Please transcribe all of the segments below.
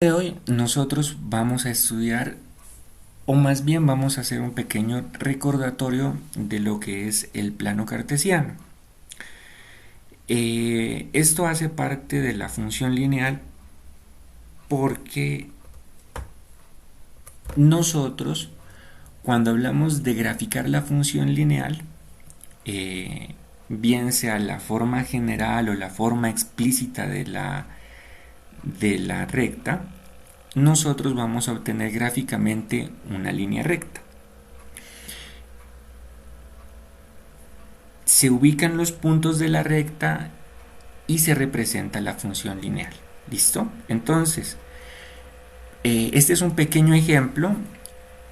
De hoy nosotros vamos a estudiar, o más bien vamos a hacer un pequeño recordatorio de lo que es el plano cartesiano. Esto hace parte de la función lineal porque nosotros, cuando hablamos de graficar la función lineal, eh, bien sea la forma general o la forma explícita de la recta, nosotros vamos a obtener gráficamente una línea recta. Se ubican los puntos de la recta y se representa la función lineal. ¿Listo? Entonces, este es un pequeño ejemplo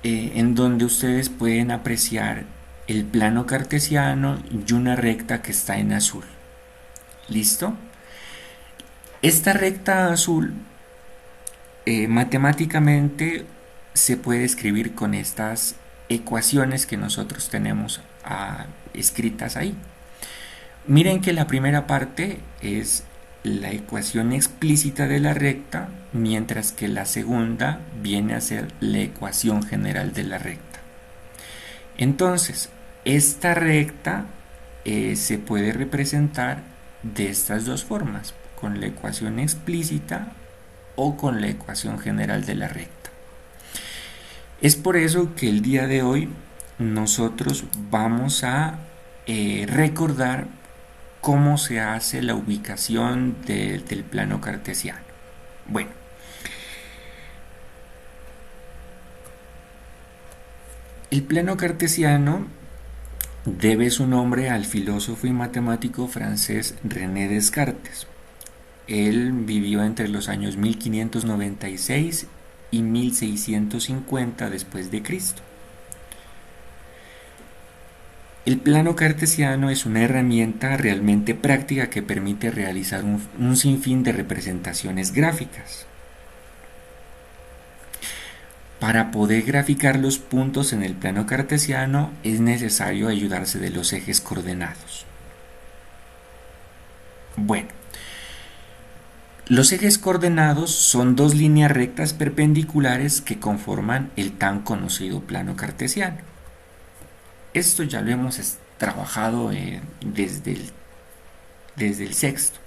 en donde ustedes pueden apreciar el plano cartesiano y una recta que está en azul. ¿Listo? Esta recta azul matemáticamente se puede escribir con estas ecuaciones que nosotros tenemos escritas ahí. Miren que la primera parte es la ecuación explícita de la recta, mientras que la segunda viene a ser la ecuación general de la recta. Entonces, esta recta se puede representar de estas dos formas, con la ecuación explícita o con la ecuación general de la recta. Es por eso que el día de hoy nosotros vamos a recordar cómo se hace la ubicación del plano cartesiano. Bueno, el plano cartesiano debe su nombre al filósofo y matemático francés René Descartes. Él vivió entre los años 1596 y 1650 después de Cristo. El plano cartesiano es una herramienta realmente práctica que permite realizar un sinfín de representaciones gráficas. Para poder graficar los puntos en el plano cartesiano es necesario ayudarse de los ejes coordenados. Bueno, los ejes coordenados son dos líneas rectas perpendiculares que conforman el tan conocido plano cartesiano. Esto ya lo hemos trabajado desde el sexto.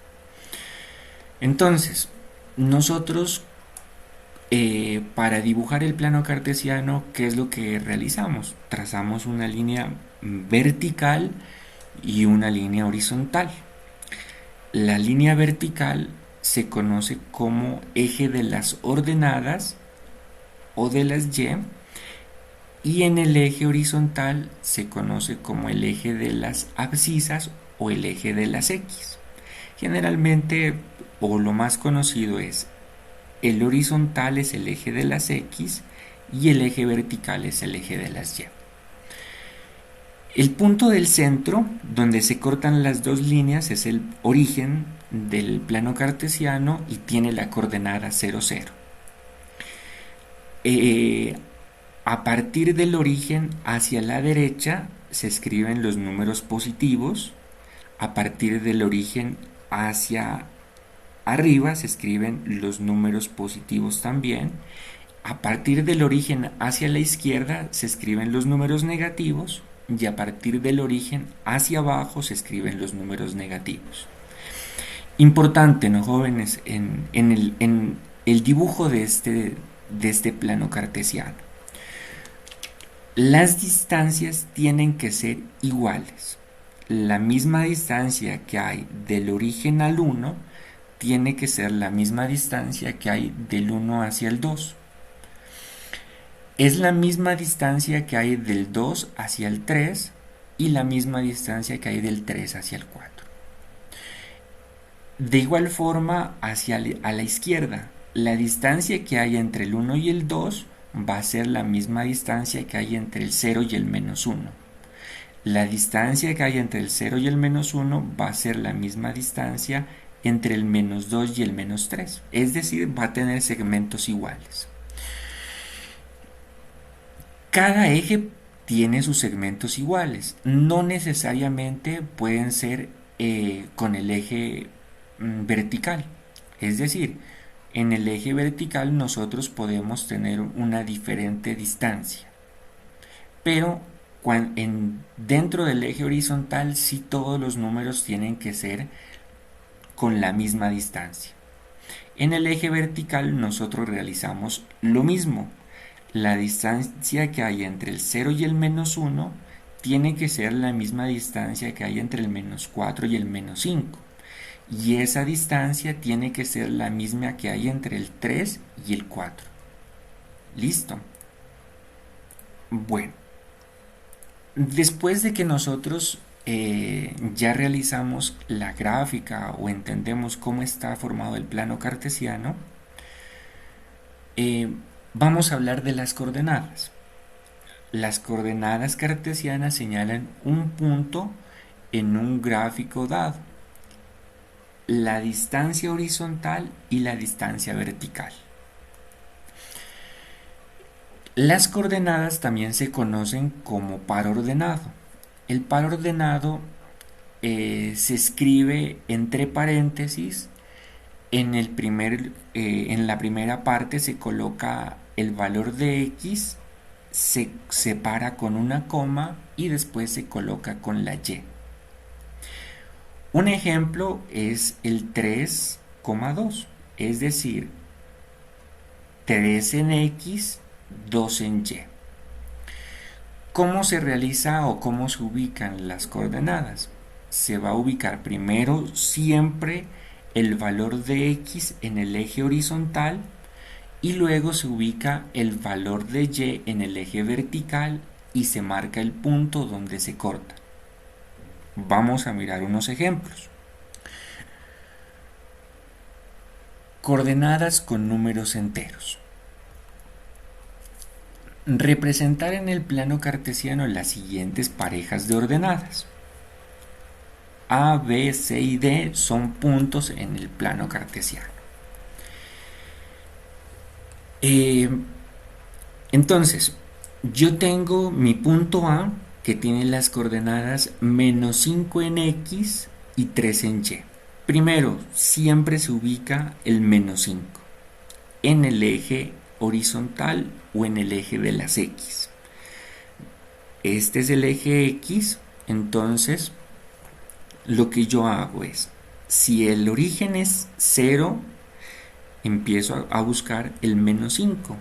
Entonces, nosotros para dibujar el plano cartesiano, ¿qué es lo que realizamos? Trazamos una línea vertical y una línea horizontal. La línea vertical se conoce como eje de las ordenadas o de las y en el eje horizontal se conoce como el eje de las abscisas o el eje de las X. Generalmente, o lo más conocido es, el horizontal es el eje de las X y el eje vertical es el eje de las Y. El punto del centro, donde se cortan las dos líneas, es el origen del plano cartesiano y tiene la coordenada 0, 0. A partir del origen hacia la derecha se escriben los números positivos. A partir del origen hacia arriba se escriben los números positivos también. A partir del origen hacia la izquierda se escriben los números negativos. Y a partir del origen hacia abajo se escriben los números negativos. Importante, ¿no, jóvenes? En el dibujo de este plano cartesiano. Las distancias tienen que ser iguales. La misma distancia que hay del origen al 1 tiene que ser la misma distancia que hay del 1 hacia el 2. Es la misma distancia que hay del 2 hacia el 3 y la misma distancia que hay del 3 hacia el 4. De igual forma, a la izquierda, la distancia que hay entre el 1 y el 2 va a ser la misma distancia que hay entre el 0 y el menos 1. La distancia que hay entre el 0 y el menos 1 va a ser la misma distancia entre el menos 2 y el menos 3. Es decir, va a tener segmentos iguales. Cada eje tiene sus segmentos iguales. No necesariamente pueden ser con el eje vertical. Es decir, En el eje vertical nosotros podemos tener una diferente distancia, pero dentro del eje horizontal sí todos los números tienen que ser con la misma distancia. En el eje vertical nosotros realizamos lo mismo. La distancia que hay entre el 0 y el -1 tiene que ser la misma distancia que hay entre el -4 y el -5. Y esa distancia tiene que ser la misma que hay entre el 3 y el 4. ¿Listo? Bueno, después de que nosotros ya realizamos la gráfica o entendemos cómo está formado el plano cartesiano, eh, vamos a hablar de las coordenadas. Las coordenadas cartesianas señalan un punto en un gráfico dado, la distancia horizontal y la distancia vertical. Las coordenadas también se conocen como par ordenado. El par ordenado se escribe entre paréntesis. En la primera parte se coloca el valor de x, se separa con una coma y después se coloca con la y. Un ejemplo es el 3,2, es decir, 3 en x, 2 en y. ¿Cómo se realiza o cómo se ubican las coordenadas? Se va a ubicar primero siempre el valor de x en el eje horizontal y luego se ubica el valor de y en el eje vertical y se marca el punto donde se corta. Vamos a mirar unos ejemplos. Coordenadas con números enteros. Representar en el plano cartesiano las siguientes parejas de ordenadas. A, B, C y D son puntos en el plano cartesiano. Entonces, yo tengo mi punto A que tiene las coordenadas -5 en X y 3 en Y. Primero, siempre se ubica el -5 en el eje horizontal o en el eje de las X. Este es el eje X, entonces lo que yo hago es, si el origen es 0, empiezo a buscar el -5.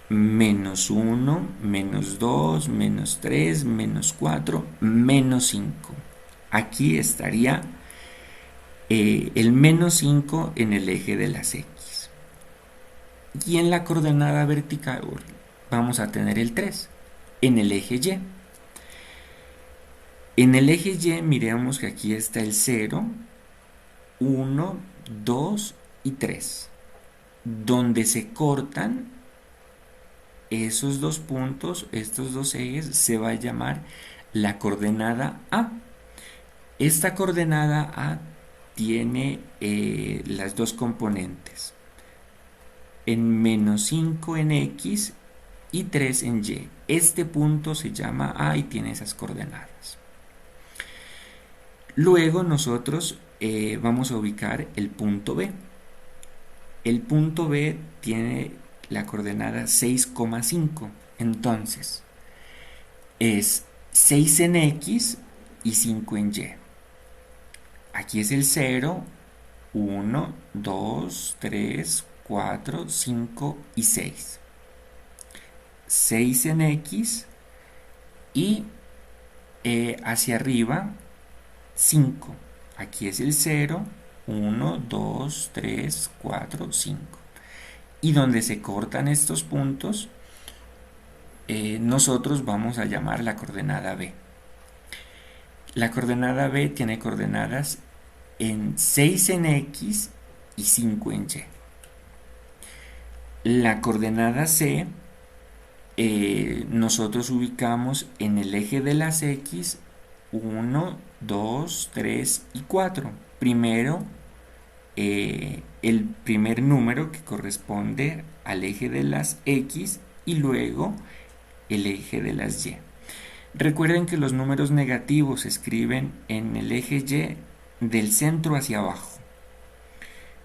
-1, -2, -3, -4, -5. Aquí estaría el -5 en el eje de las X. Y en la coordenada vertical vamos a tener el 3 en el eje Y. En el eje Y miremos que aquí está el 0, 1, 2 y 3. Donde se cortan esos dos puntos, estos dos ejes, se va a llamar la coordenada A. Esta coordenada A tiene las dos componentes, en -5 en X y 3 en Y. Este punto se llama A y tiene esas coordenadas. Luego nosotros vamos a ubicar el punto B. El punto B tiene la coordenada 6,5. Entonces, es 6 en X y 5 en Y. Aquí es el 0, 1, 2, 3, 4, 5 y 6. 6 en X y hacia arriba 5. Aquí es el 0, 1, 2, 3, 4, 5. Y donde se cortan estos puntos, nosotros vamos a llamar la coordenada B. La coordenada B tiene coordenadas en 6 en X y 5 en Y. La coordenada C nosotros ubicamos en el eje de las X 1, 2, 3 y 4. Primero, el primer número que corresponde al eje de las X y luego el eje de las Y. Recuerden que los números negativos se escriben en el eje Y del centro hacia abajo.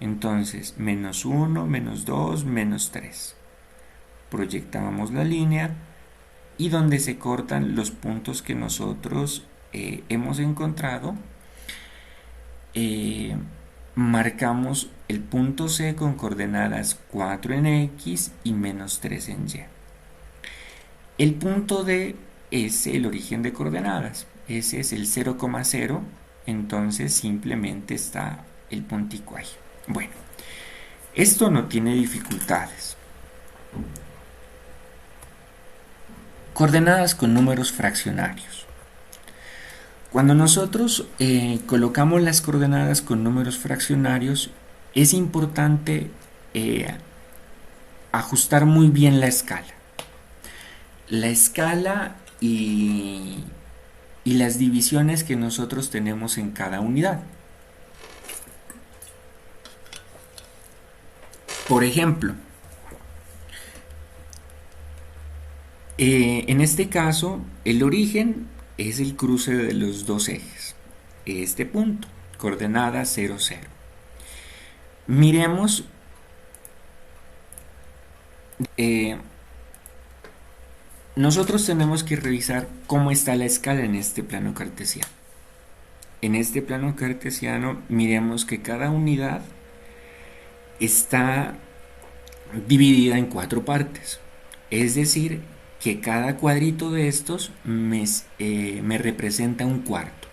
Entonces, menos 1, menos 2, menos 3. Proyectamos la línea y donde se cortan los puntos que nosotros hemos encontrado, eh, marcamos el punto C con coordenadas 4 en X y menos 3 en Y. El punto D es el origen de coordenadas, ese es el 0,0, entonces simplemente está el puntico ahí. Bueno, esto no tiene dificultades. Coordenadas con números fraccionarios. Cuando nosotros colocamos las coordenadas con números fraccionarios, es importante ajustar muy bien la escala. La escala y las divisiones que nosotros tenemos en cada unidad. Por ejemplo, en este caso, el origen es el cruce de los dos ejes. Este punto, coordenada 0, 0. Miremos, nosotros tenemos que revisar cómo está la escala en este plano cartesiano. En este plano cartesiano, miremos que cada unidad está dividida en 4 partes. Es decir, que cada cuadrito de estos me representa un cuarto.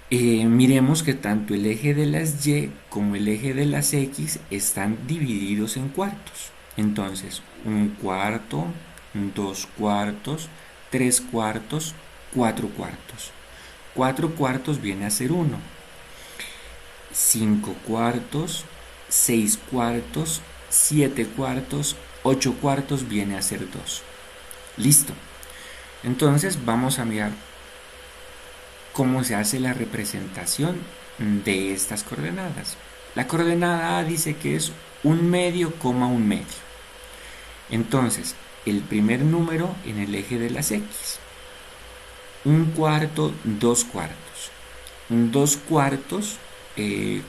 Miremos que tanto el eje de las Y como el eje de las X están divididos en cuartos. Entonces, un cuarto, 2 cuartos, 3 cuartos, 4 cuartos. 4 cuartos viene a ser 1. 5 cuartos, 6 cuartos, 7 cuartos, 8 cuartos viene a ser 2. Listo. Entonces vamos a mirar cómo se hace la representación de estas coordenadas. La coordenada A dice que es 1/2, 1/2. Entonces, el primer número en el eje de las X. 1 cuarto, 2 cuartos. 2 cuartos,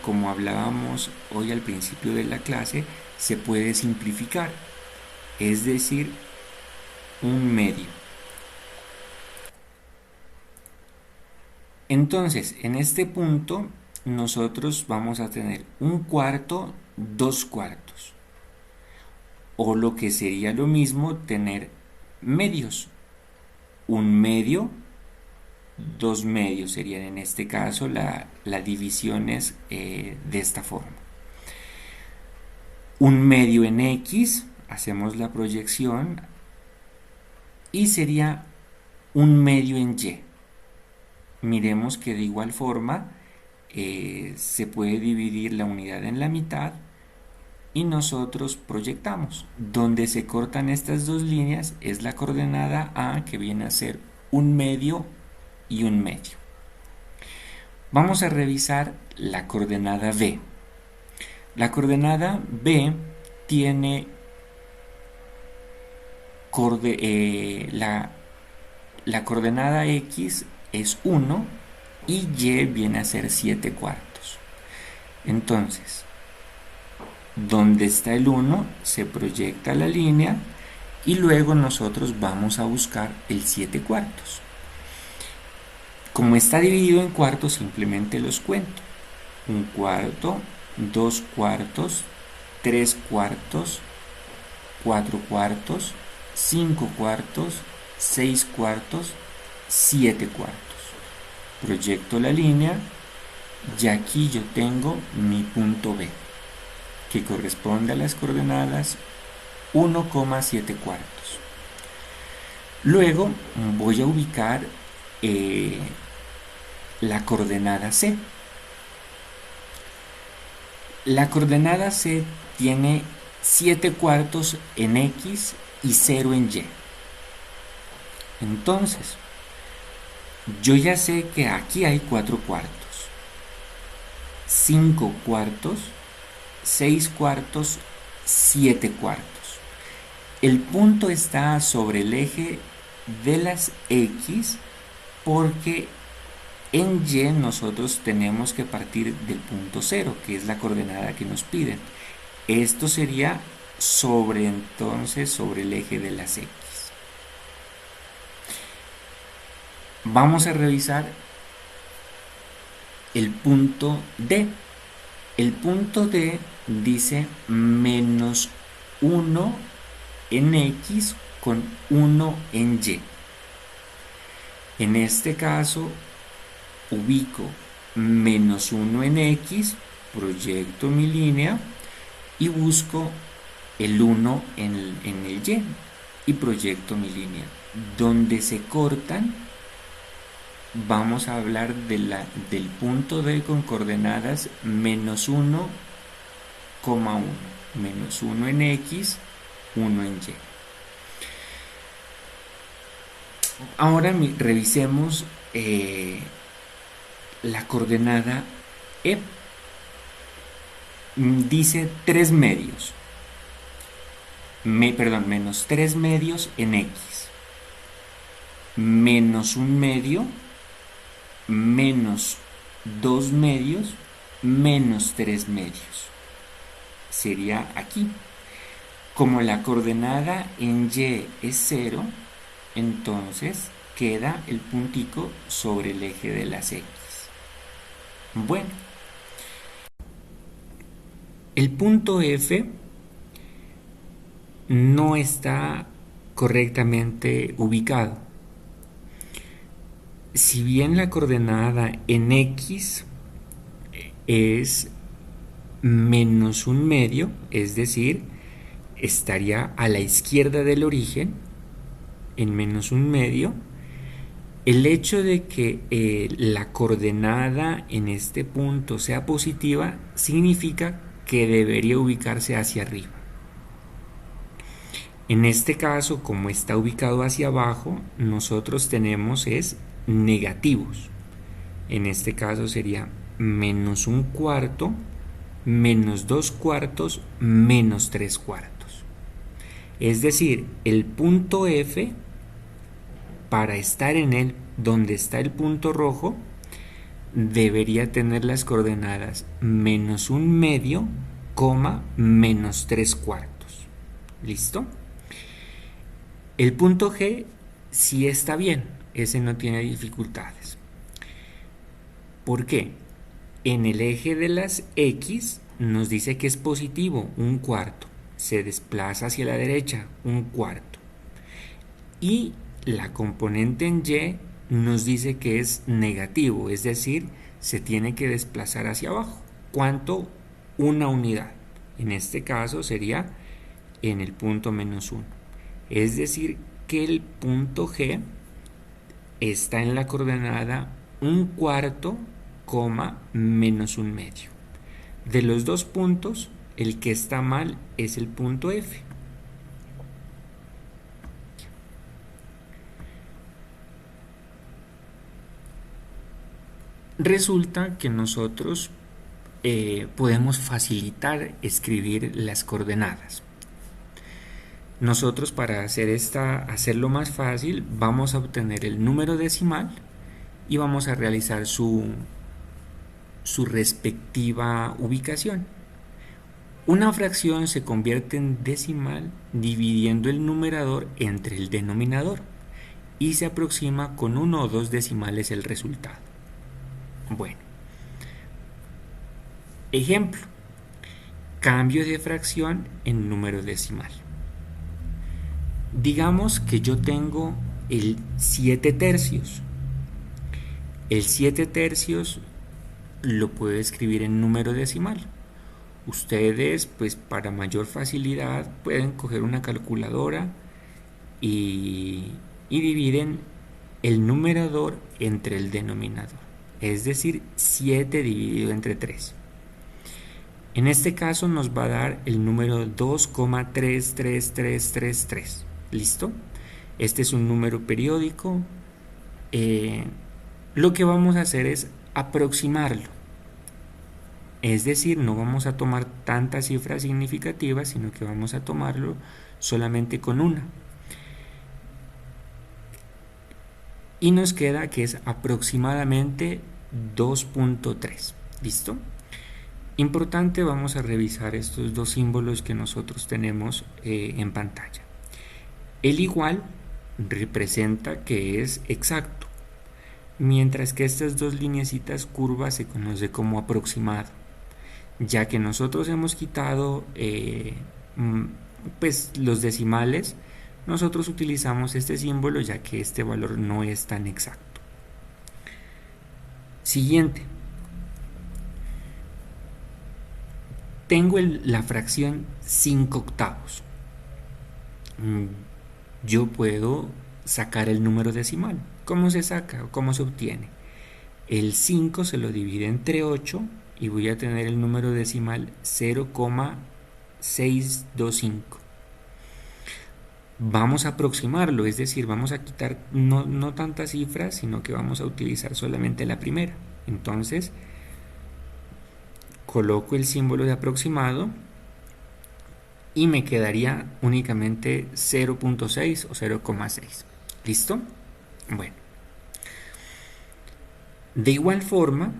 como hablábamos hoy al principio de la clase, se puede simplificar, es decir, 1/2. Entonces, en este punto, nosotros vamos a tener 1 cuarto, 2 cuartos. O lo que sería lo mismo, tener medios. 1/2, 2 medios serían en este caso la división es de esta forma. 1/2 en X, hacemos la proyección y sería 1/2 en Y. Miremos que de igual forma se puede dividir la unidad en la mitad y nosotros proyectamos. Donde se cortan estas dos líneas es la coordenada A, que viene a ser 1/2 y 1/2. Vamos a revisar la coordenada B. La coordenada B tiene la coordenada X es 1 y Y viene a ser 7 cuartos. Entonces, donde está el 1 se proyecta la línea y luego nosotros vamos a buscar el 7 cuartos. Como está dividido en cuartos, simplemente los cuento. 1 cuarto, 2 cuartos, 3 cuartos, 4 cuartos, 5 cuartos, 6 cuartos, 7 cuartos. Proyecto la línea y aquí yo tengo mi punto B, que corresponde a las coordenadas 1,7 cuartos. Luego voy a ubicar la coordenada C. La coordenada C tiene 7 cuartos en X y 0 en Y. Entonces, yo ya sé que aquí hay 4 cuartos, 5 cuartos, 6 cuartos, 7 cuartos. El punto está sobre el eje de las X porque En Y nosotros tenemos que partir del punto 0, que es la coordenada que nos piden. Esto sería sobre el eje de las X. Vamos a revisar el punto D. El punto D dice -1 en X con 1 en Y. En este caso ubico -1 en X, proyecto mi línea y busco el 1 en el Y y proyecto mi línea. Donde se cortan, vamos a hablar del punto D con coordenadas -1,1, -1 en X, 1 en Y. Ahora revisemos la coordenada E. Dice 3 medios. Menos 3 medios en X. Menos 1 medio. Menos 2 medios. Menos 3 medios. Sería aquí. Como la coordenada en Y es 0, entonces queda el puntico sobre el eje de las X. Bueno, el punto F no está correctamente ubicado. Si bien la coordenada en X es -1 medio, es decir, estaría a la izquierda del origen, en -1 medio, el hecho de que la coordenada en este punto sea positiva significa que debería ubicarse hacia arriba. En este caso, como está ubicado hacia abajo, nosotros tenemos es negativos. En este caso sería -1/4, -2/4, -3/4. Es decir, el punto F, para estar en él donde está el punto rojo, debería tener las coordenadas -1 medio, -3/4. ¿Listo? El punto G sí está bien, ese no tiene dificultades. ¿Por qué? En el eje de las X nos dice que es positivo, 1/4. Se desplaza hacia la derecha, 1/4. Y la componente en Y nos dice que es negativo, es decir, se tiene que desplazar hacia abajo. ¿Cuánto? 1 unidad. En este caso sería en el punto -1. Es decir, que el punto G está en la coordenada 1/4, -1 medio. De los dos puntos, el que está mal es el punto F. Resulta que nosotros podemos facilitar escribir las coordenadas. Nosotros, para hacerlo más fácil, vamos a obtener el número decimal y vamos a realizar su respectiva ubicación. Una fracción se convierte en decimal dividiendo el numerador entre el denominador y se aproxima con 1 o 2 decimales el resultado. Bueno, ejemplo: cambio de fracción en número decimal. Digamos que yo tengo el 7 tercios. El 7 tercios lo puedo escribir en número decimal. Ustedes, pues para mayor facilidad, pueden coger una calculadora y dividen el numerador entre el denominador, es decir, 7 dividido entre 3. En este caso nos va a dar el número 2,33333. ¿Listo? Este es un número periódico. Lo que vamos a hacer es aproximarlo. Es decir, no vamos a tomar tantas cifras significativas, sino que vamos a tomarlo solamente con una. y nos queda que es aproximadamente 2.3. ¿Listo? Importante, vamos a revisar estos dos símbolos que nosotros tenemos en pantalla. El igual representa que es exacto, mientras que estas dos lineecitas curvas se conoce como aproximado, ya que nosotros hemos quitado pues los decimales. Nosotros utilizamos este símbolo ya que este valor no es tan exacto. Siguiente. Tengo la fracción 5 octavos. Yo puedo sacar el número decimal. ¿Cómo se saca o cómo se obtiene? El 5 se lo divide entre 8 y voy a tener el número decimal 0,625. Vamos a aproximarlo, es decir, vamos a quitar no tantas cifras, sino que vamos a utilizar solamente la primera. Entonces, coloco el símbolo de aproximado y me quedaría únicamente 0.6 o 0,6. ¿Listo? Bueno. De igual forma,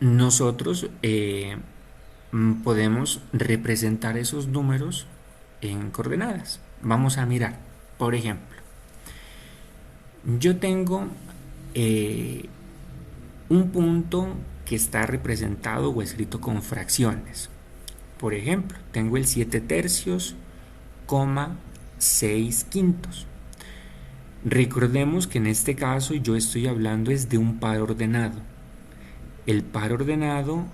nosotros podemos representar esos números en coordenadas. Vamos a mirar, por ejemplo, yo tengo un punto que está representado o escrito con fracciones. Por ejemplo, tengo el 7 tercios, 6 quintos. Recordemos que en este caso yo estoy hablando es de un par ordenado. El par ordenado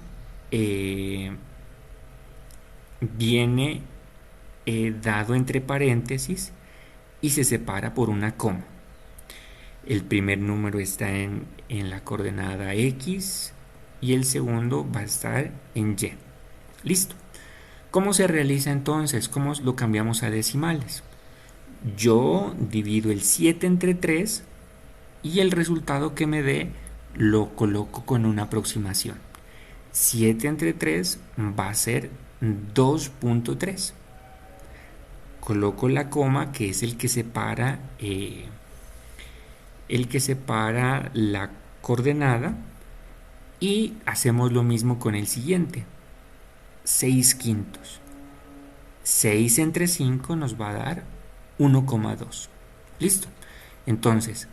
viene dado entre paréntesis y se separa por una coma. El primer número está en la coordenada X y el segundo va a estar en Y. Listo. ¿Cómo se realiza entonces? ¿Cómo lo cambiamos a decimales? Yo divido el 7 entre 3 y el resultado que me dé lo coloco con una aproximación. 7 entre 3 va a ser 2.3. Coloco la coma, que es el que separa la coordenada, y hacemos lo mismo con el siguiente. 6 quintos. 6 entre 5 nos va a dar 1,2. Listo. Entonces,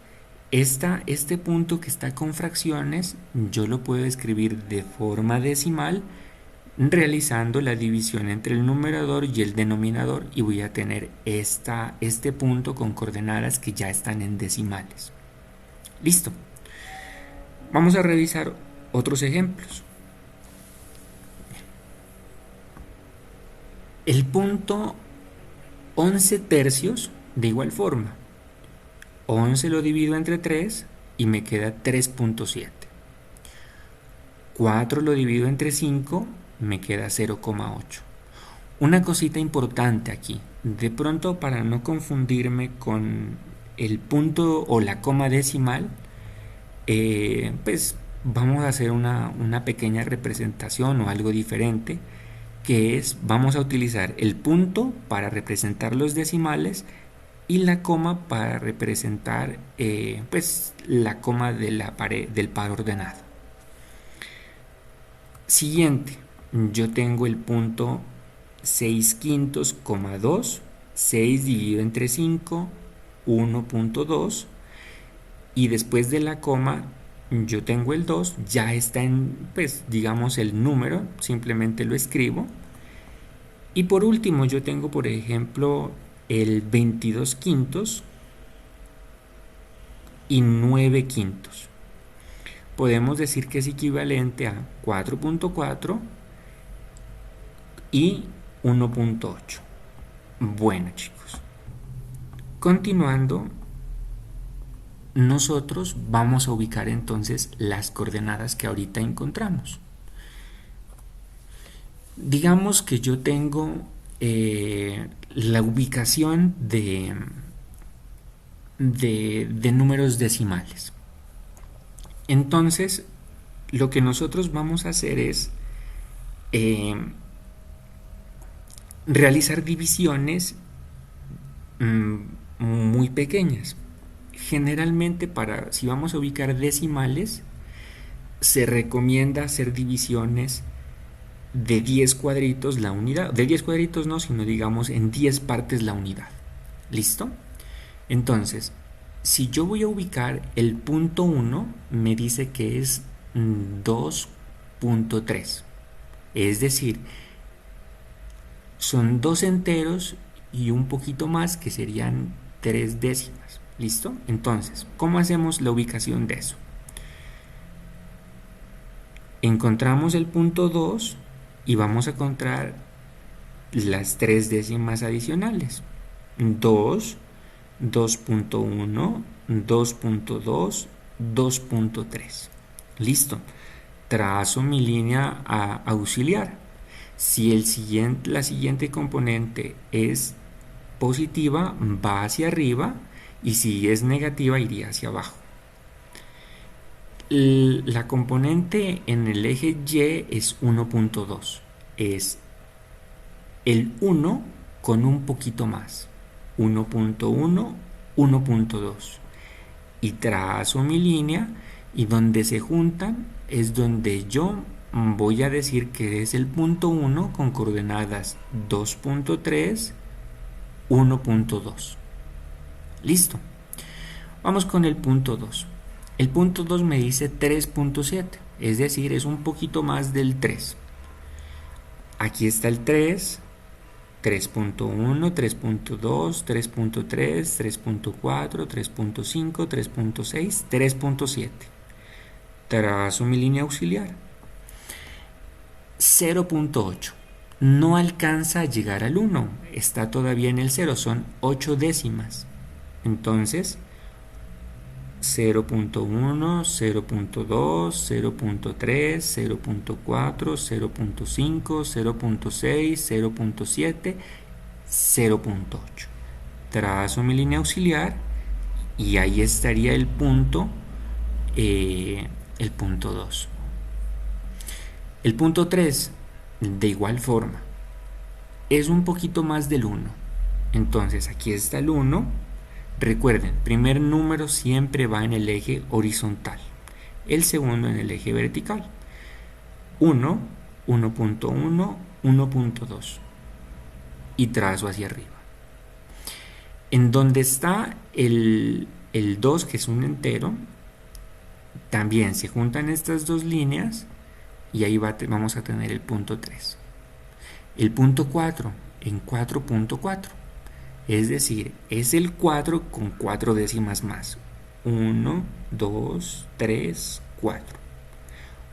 este punto que está con fracciones, yo lo puedo escribir de forma decimal, realizando la división entre el numerador y el denominador, y voy a tener este punto con coordenadas que ya están en decimales. Listo. Vamos a revisar otros ejemplos. El punto 11 tercios, de igual forma. 11 lo divido entre 3 y me queda 3.7. 4 lo divido entre 5, me queda 0,8. Una cosita importante aquí. De pronto, para no confundirme con el punto o la coma decimal, pues vamos a hacer una pequeña representación o algo diferente, que es, vamos a utilizar el punto para representar los decimales y la coma para representar pues la coma de del par ordenado. Siguiente, yo tengo el punto 6 quintos, 2, 6 dividido entre 5, 1.2, y después de la coma yo tengo el 2, ya está en, pues digamos, el número, simplemente lo escribo. Y por último yo tengo, por ejemplo, el 22 quintos y 9 quintos. Podemos decir que es equivalente a 4.4 y 1.8. Bueno, chicos, continuando, nosotros vamos a ubicar entonces las coordenadas que ahorita encontramos. Digamos que yo tengo la ubicación de números decimales. Entonces, lo que nosotros vamos a hacer es realizar divisiones muy pequeñas. Generalmente si vamos a ubicar decimales, se recomienda hacer divisiones de 10 cuadritos la unidad. De 10 cuadritos no, sino digamos en 10 partes la unidad. ¿Listo? Entonces, si yo voy a ubicar el punto 1, me dice que es 2.3. Es decir, son dos enteros y un poquito más, que serían 3 décimas. ¿Listo? Entonces, ¿cómo hacemos la ubicación de eso? Encontramos el punto 2 y vamos a encontrar las 3 décimas adicionales. 2, 2.1, 2.2, 2.3. Listo. Trazo mi línea auxiliar. Si la siguiente componente es positiva, va hacia arriba, y si es negativa, iría hacia abajo. La componente en el eje Y es 1.2. Es el 1 con un poquito más. 1.1, 1.2. Y trazo mi línea, y donde se juntan es donde yo voy a decir que es el punto 1 con coordenadas 2.3, 1.2. Listo. Vamos con el punto 2. El punto 2 me dice 3.7, es decir, es un poquito más del 3. Aquí está el 3, 3.1, 3.2, 3.3, 3.4, 3.5, 3.6, 3.7. Trazo mi línea auxiliar. 0.8. No alcanza a llegar al 1, está todavía en el 0, son 8 décimas. Entonces, 0.1, 0.2, 0.3, 0.4, 0.5, 0.6, 0.7, 0.8. Trazo mi línea auxiliar y ahí estaría el punto 2. El punto 3, de igual forma, es un poquito más del 1. Entonces aquí está el 1. Recuerden, primer número siempre va en el eje horizontal, el segundo en el eje vertical. 1, 1.1, 1.2 y trazo hacia arriba. En donde está el 2, que es un entero, también se juntan estas dos líneas y ahí vamos a tener el punto 3. El punto 4 en 4.4. Es decir, es el 4 con 4 décimas más. 1, 2, 3, 4.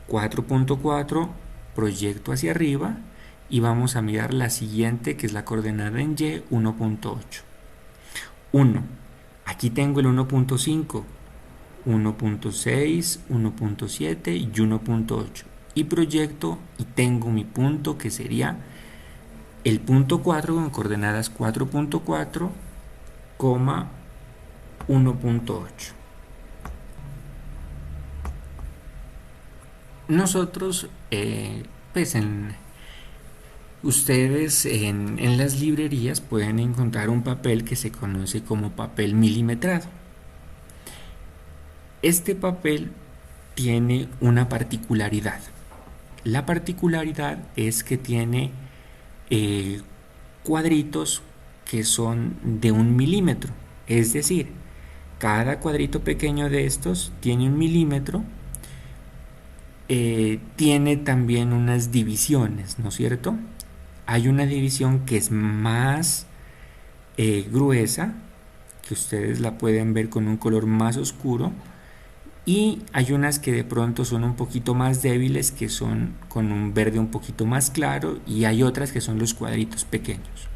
4.4, proyecto hacia arriba y vamos a mirar la siguiente, que es la coordenada en Y, 1.8. 1. Aquí tengo el 1.5, 1.6, 1.7 y 1.8. Y proyecto y tengo mi punto, que sería el punto 4 con coordenadas 4.4, 1.8. Nosotros, pues ustedes en las librerías pueden encontrar un papel que se conoce como papel milimetrado. Este papel tiene una particularidad. La particularidad es que tiene cuadritos que son de 1 milímetro. Es decir, cada cuadrito pequeño de estos tiene 1 milímetro. Tiene también unas divisiones, ¿no es cierto? Hay una división que es más gruesa, que ustedes la pueden ver con un color más oscuro, y hay unas que de pronto son un poquito más débiles, que son con un verde un poquito más claro, y hay otras que son los cuadritos pequeños.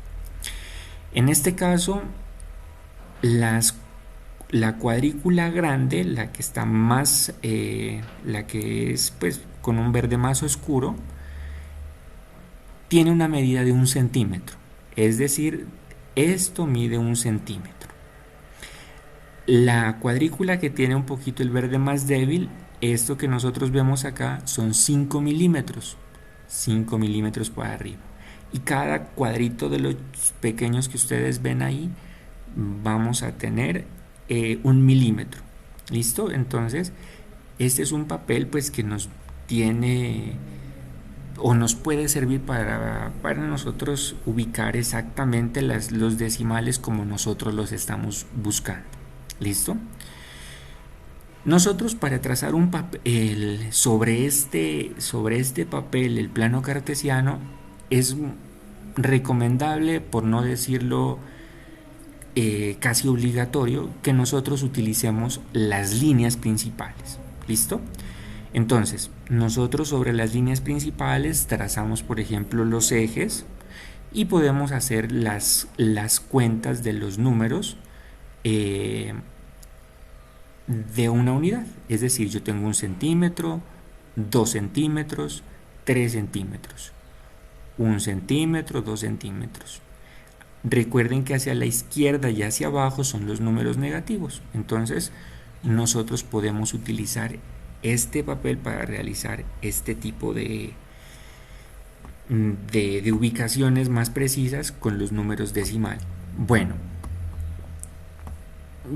En este caso, la cuadrícula grande, la que está más, la que es pues con un verde más oscuro, tiene una medida de 1 centímetro, es decir, esto mide 1 centímetro. La cuadrícula que tiene un poquito el verde más débil, esto que nosotros vemos acá, son 5 milímetros, 5 milímetros para arriba. Y cada cuadrito de los pequeños que ustedes ven ahí, vamos a tener 1 milímetro. ¿Listo? Entonces, este es un papel pues que nos tiene o nos puede servir para nosotros ubicar exactamente los decimales como nosotros los estamos buscando. ¿Listo? Nosotros para trazar un papel sobre este papel, el plano cartesiano, es recomendable, por no decirlo casi obligatorio, que nosotros utilicemos las líneas principales. ¿Listo? Entonces, nosotros sobre las líneas principales trazamos, por ejemplo, los ejes y podemos hacer las cuentas de los números de una unidad. Es decir, yo tengo 1 centímetro, 2 centímetros, 3 centímetros, 1 centímetro, 2 centímetros. Recuerden que hacia la izquierda y hacia abajo son los números negativos. Entonces, nosotros podemos utilizar este papel para realizar este tipo de ubicaciones más precisas con los números decimales. Bueno,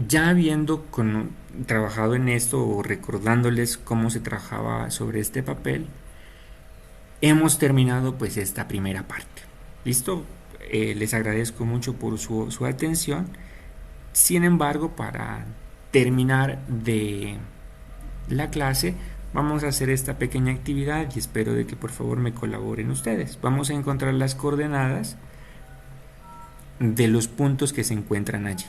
ya habiendo trabajado en esto o recordándoles cómo se trabajaba sobre este papel, hemos terminado pues esta primera parte. ¿Listo? Les agradezco mucho por su atención. Sin embargo, para terminar de la clase, vamos a hacer esta pequeña actividad y espero de que por favor me colaboren ustedes. Vamos a encontrar las coordenadas de los puntos que se encuentran allí.